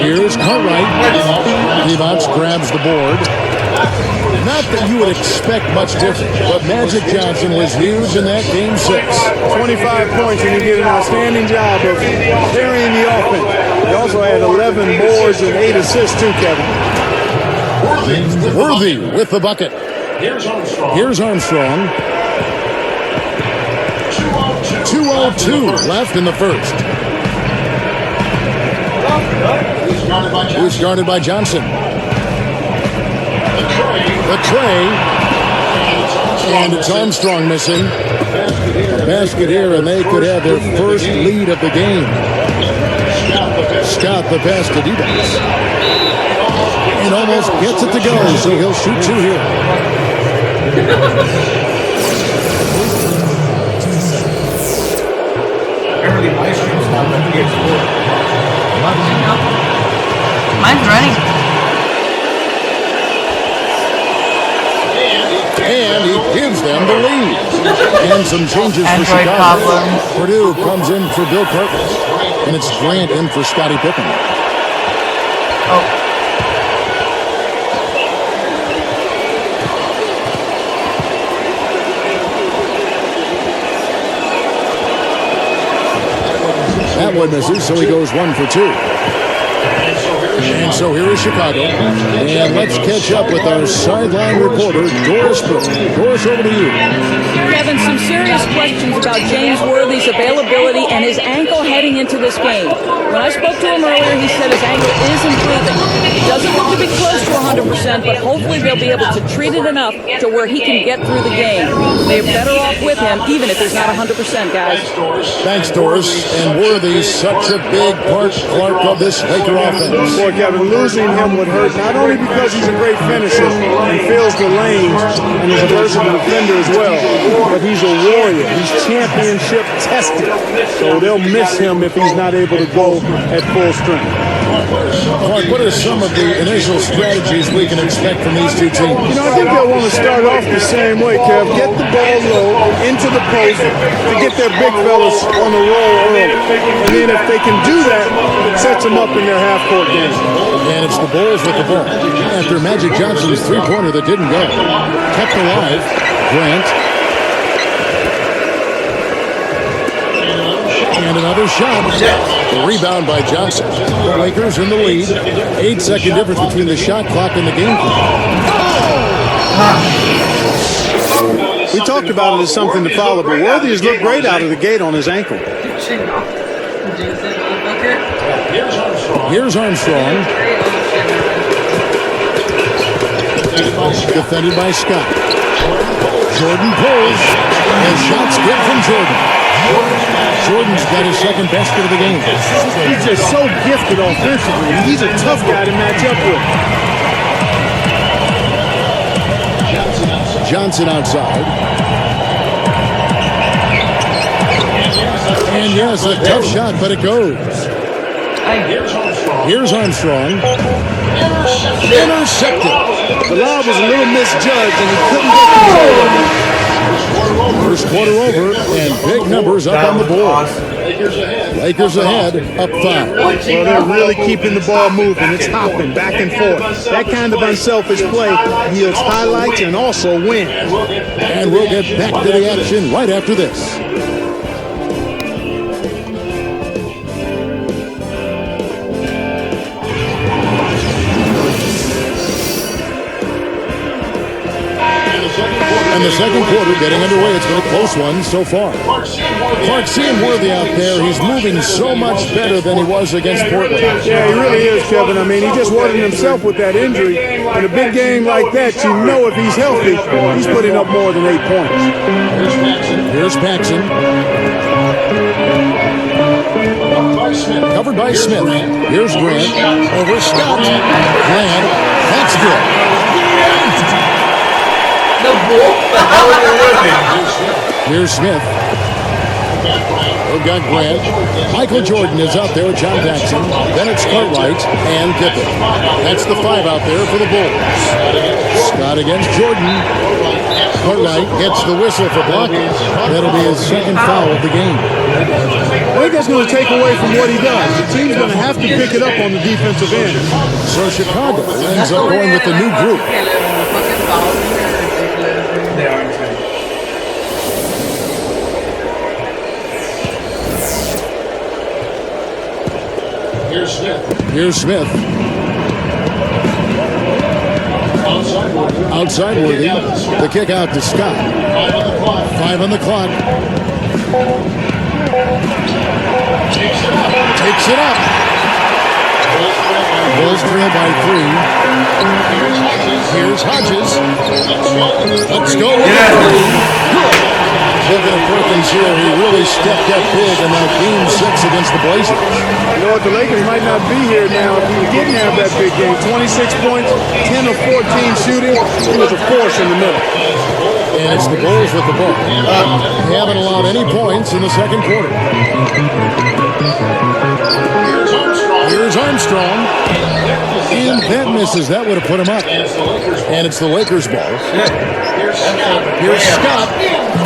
Here's Cartwright. Divac grabs the board. Not that you would expect much different, but Magic Johnson was huge in that game 6. 25 points, and he did an outstanding job of carrying the offense. He also had 11 boards and 8 assists too, Kevin. Worthy with the bucket. Here's Armstrong. 2:02 left in the first. Who's guarded by Johnson? The tray, and it's Armstrong missing. A basket here, and they could have their first lead of the game. Scott the pass to Divac. And almost gets it to go, so he'll shoot 2 here. Mine's running. And he gives them the lead. And some changes for Android Chicago. problem. Purdue comes in for Bill Cartwright. And it's Grant in for Scottie Pippen. Oh. That one misses, so he goes 1 for 2. And so here is Chicago. And let's catch up with our sideline reporter, Doris Burke. Doris, over to you. Kevin, some serious questions about James Worthy's availability and his ankle heading into this game. When I spoke to him earlier, he said his ankle is improving. It doesn't look to be close to 100%, but hopefully they'll be able to treat it enough to where he can get through the game. They're better off with him, even if he's not 100%, guys. Thanks, Doris. And Worthy's such a big part, Clark, of this Laker offense. Boy, Kevin, losing him would hurt, not only because he's a great finisher and fills the lanes and is a versatile defender as well, but he's a warrior. He's championship tested. So they'll miss him if he's not able to go at full strength. Clark, what are some of the initial strategies we can expect from these two teams? You know, I think they'll want to start off the same way, Kev. Get the ball low into the post to get their big fellas on the roll early. And then if they can do that, it sets them up in their half-court game. And it's the Bulls with the ball. After Magic Johnson's three-pointer that didn't go. Kept alive. Grant. And another shot. The rebound by Johnson. The Lakers in the lead. 8-second difference between the shot clock and the game clock. We talked about it as something to follow, but Worthy has looked great out of the gate on his ankle. Here's Armstrong. Defended by Scott. Jordan pulls. And shots good from Jordan. Jordan's got his second basket of the game. He's just so gifted offensively. He's a tough guy to match up with. Johnson outside. And yes, a tough shot, but it goes. Here's Armstrong. Intercepted. The lob was a little misjudged, and he couldn't get control of it. First quarter over, and big numbers up on the board. Lakers ahead, up 5. Well, they're really keeping the ball moving. It's hopping back and forth. That kind of unselfish play yields highlights and also wins. And we'll get back to the action right after this. And the second quarter getting underway. It's been a close one so far. Clark, seeing Worthy out there, he's moving so much better than he was against Portland. Yeah, he really is, Kevin. I mean, he just worried himself with that injury. In a big game like that, you know if he's healthy, he's putting up more than 8 points. Here's Paxson. Covered by Smith. Here's Grant. Over Scott. Grant. That's good. Here's Smith. We've got Grant. Michael Jordan is out there with John Paxson. Then it's Cartwright and Pippen. That's the 5 out there for the Bulls. Scott against Jordan. Cartwright gets the whistle for blocking. That'll be his second foul of the game. I think that's going to take away from what he does. The team's going to have to pick it up on the defensive end. So Chicago ends up going with the new group. Here's Smith. Outside Worthy. The kick out to Scott. 5 on the clock. Takes it up. Bulls trail by 3. Here's Hodges. Let's go with the 3. Looking at Perkins here, he really stepped up big in that Game 6 against the Blazers. You know what, the Lakers might not be here now if he didn't have that big game. 26 points, 10 of 14 shooting. He was a force in the middle. And it's the Bulls with the ball. They haven't allowed any points in the second quarter. Here's Armstrong. And that misses. That would have put him up. And it's the Lakers' ball. Here's Scott.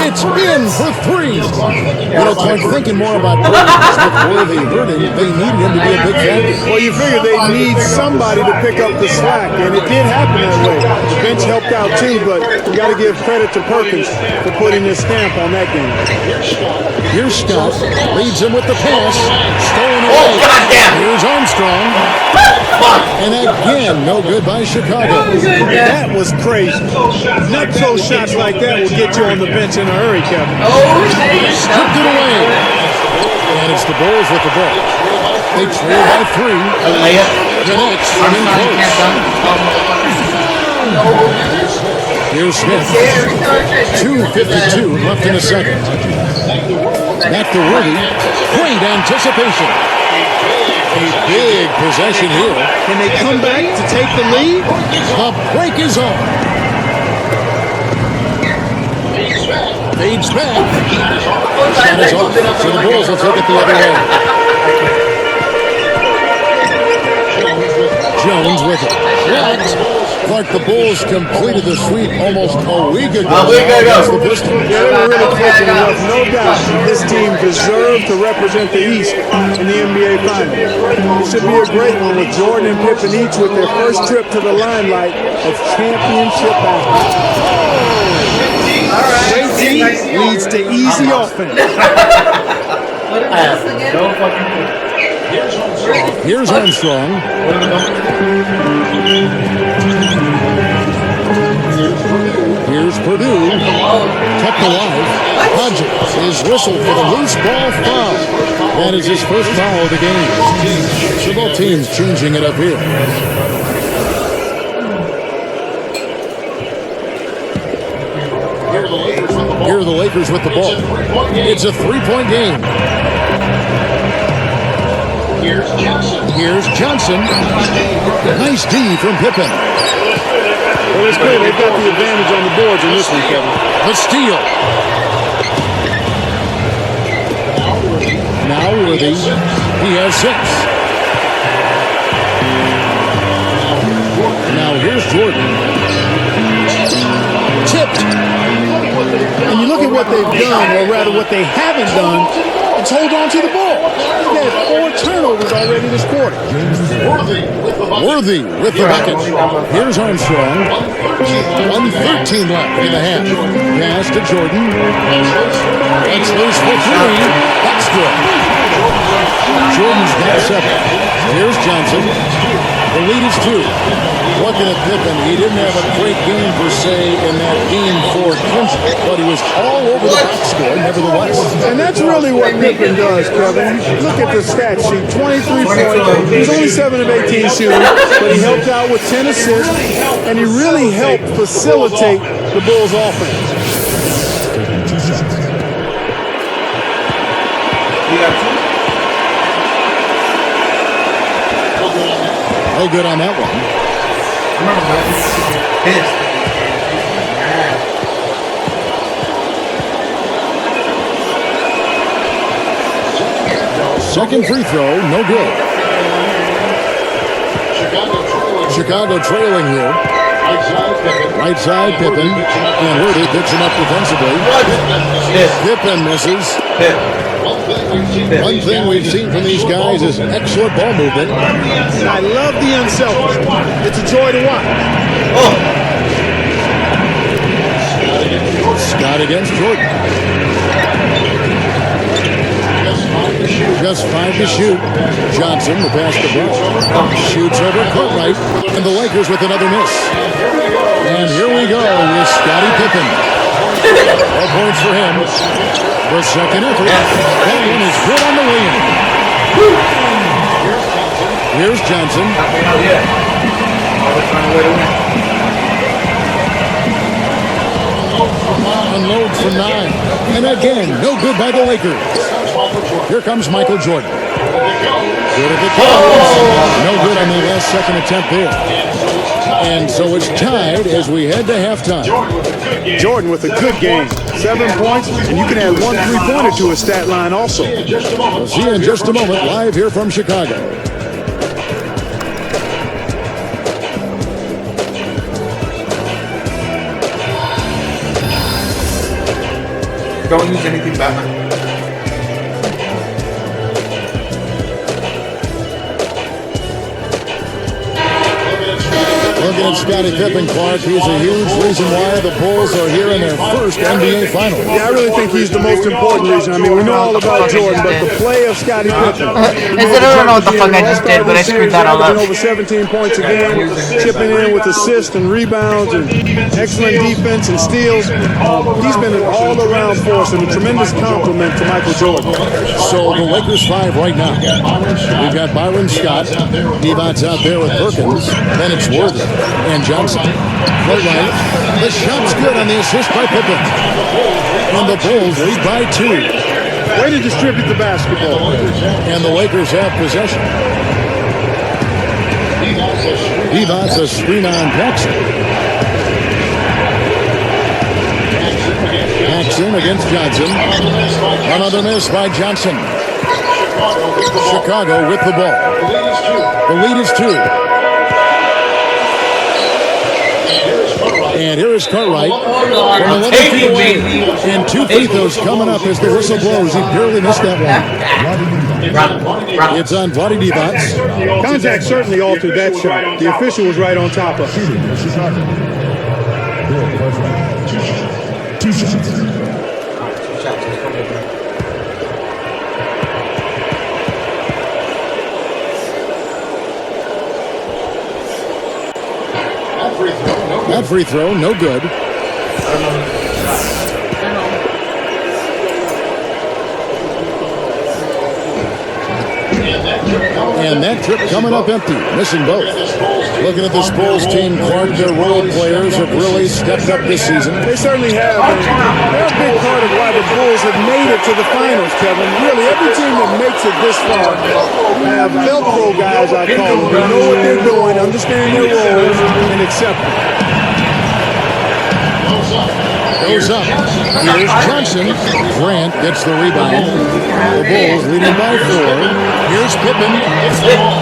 It's in for 3. You know, Clark, thinking more about Perkins with Worthy hurting, they needed him to be a big factor. Well, you figure they need somebody to pick up the slack, and it did happen that way. The bench helped out too, but you got to give credit to Perkins for putting his stamp on that game. Here's Scott. Leads him with the pass. Stolen away. Oh, goddamn! Here's Armstrong. And again, no good by Chicago. That was crazy. Nutso shots like that will get you on the bench in a hurry, Kevin. Stripped it away. And it's the Bulls with the ball. They trail by 3. Connects. In close. Here's Smith. 2:52 left in the second. Back to Worthy. Great anticipation. A big possession here. Can they come back to take the lead? The break is on. Fades back. Shot is off. So the Bulls will take it the other way. Jones with it. Blocked. Clark, the Bulls completed the sweep almost a week ago. Against the Pistons. Yeah, they were really clicking enough. No doubt that this team deserved to represent the East in the NBA Finals. It should be a great one with Jordan and Pippen each with their first trip to the limelight of championship athletes. Great team leads to easy offense. Here's Armstrong. Here's Purdue. Kept alive. Hodges is whistled for the loose ball foul. That is his first foul of the game. So both teams changing it up here. Here are the Lakers with the ball. It's a 3-point game. Here's Johnson. Nice D from Pippen. Well, it's clear they've got the advantage on the boards in this one, Kevin. The steal. Now Worthy. He has 6. Now here's Jordan. Tipped. And you look at what they've done, or rather what they haven't done, it's hold on to the ball. They had 4 turnovers already this quarter. Worthy with the bucket. Here's Armstrong. 1:13 left in the half. Pass to Jordan. It's loose for 3. That's good. Jordan's got 7. Here's Johnson. The lead is 2. Looking at Pippen, he didn't have a great game per se in that game for Clemson, but he was all over the box score nevertheless. And that's really what Pippen does, Kevin. Look at the stat sheet. 23 points. He was only 7 of 18 shooting, but he helped out with 10 assists, and he really helped facilitate the Bulls' offense. No good on that one. Second free throw, no good. Chicago trailing here. Right side, Pippen. And Worthy picks him up defensively. Pippen misses. One thing we've seen from these guys is excellent ball movement. I love the unselfishness. It's a joy to watch. Scott against Jordan. Just 5 to shoot. Johnson, the pass to Brown. Shoots over Cartwright. And the Lakers with another miss. And here we go with Scottie Pippen. 4 points for him. The second effort. That one is good on the way in. Here's Johnson. Unloads from 9. And again, no good by the Lakers. Here comes Michael Jordan. Good at the top. No good on the last second attempt there. And so it's tied as we head to halftime. Jordan with a good game. 7 points, and you can add 1 3-pointer to his stat line also. We'll see you in just a moment, live here from Chicago. Don't use anything, Batman. Looking at Scottie Pippen, Clark, he's a huge reason why the Bulls are here in their first NBA final. Yeah, I really think he's the most important reason. I mean, we know all about Jordan, but the play of Scottie Pippen. I don't know what the fuck I just did, but I screwed that all up. Over 17 points a game, chipping in with assists and rebounds and excellent defense and steals. He's been an all-around force and a tremendous compliment to Michael Jordan. So the Lakers 5 right now. We've got Byron Scott. Devon's out there with Perkins. Then it's Worthy and Johnson. Right. The shot's good on the assist by Pippen. And the Bulls lead by 2. Way to distribute the basketball. And the Lakers have possession. Devon's a screen on Paxson. Paxson against Johnson. Another miss by Johnson. Chicago with the ball. The lead is 2. And here is Cartwright from 11 feet away. And 2 free throws coming up as the whistle blows. He barely missed that one. It's on Vlade Divac. Contact certainly altered that shot. The official was right on top of it. 2 shots. That free throw, no good. And that trip coming up empty, missing both. Looking at this Bulls team, Clark, their role players have really stepped up this season. They certainly have. They're a big part of why the Bulls have made it to the finals, Kevin. Really, every team that makes it this far have Velcro guys, I call them. They know what they're doing, understand their roles, and accept them. Goes up. Here's Johnson. Grant gets the rebound. The Bulls leading by 4. Here's Pippen.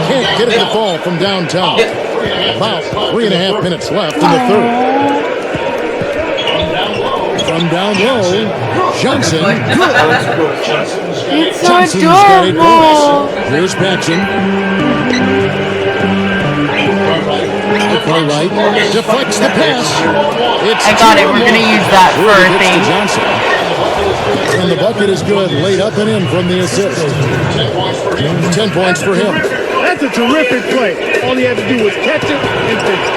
Can't get it to fall from downtown. About 3.5 minutes left in the third. From down low, Johnson. It's so Johnson's got 8 adorable. points. Here's Paxson. Cartwright deflects the pass. It's I got it. We're going to use that for a thing. Johnson. And the bucket is good. Laid up and in from the assist. 10 points for him. That's a terrific play. All he had to do was catch it and finish.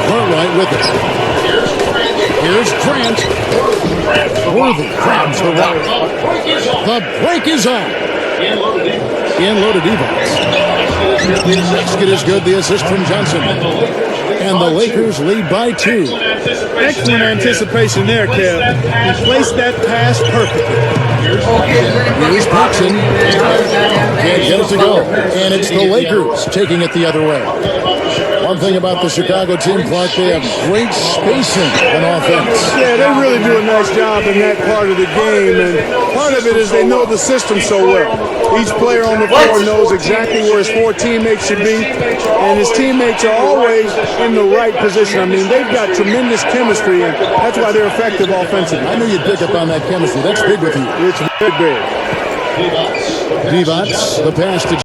Cartwright with it. Here's Grant. Worthy grabs the rock. The break is on. In loaded Evans. Basket is good. The assist from Johnson. And the Lakers lead by 2. Excellent anticipation there, Kev. He placed that pass perfectly. Here's Paxson. Can't get it to go. And it's the Lakers taking it the other way. One thing about the Chicago team, Clark, they have great spacing on offense. Yeah, they really do a nice job in that part of the game, and part of it is they know the system so well. Each player on the floor knows exactly where his four teammates should be, and his teammates are always in the right position. I mean, they've got tremendous chemistry, and that's why they're effective offensively. I knew you'd pick up on that chemistry. That's big with you. It's big. Divac, the pass to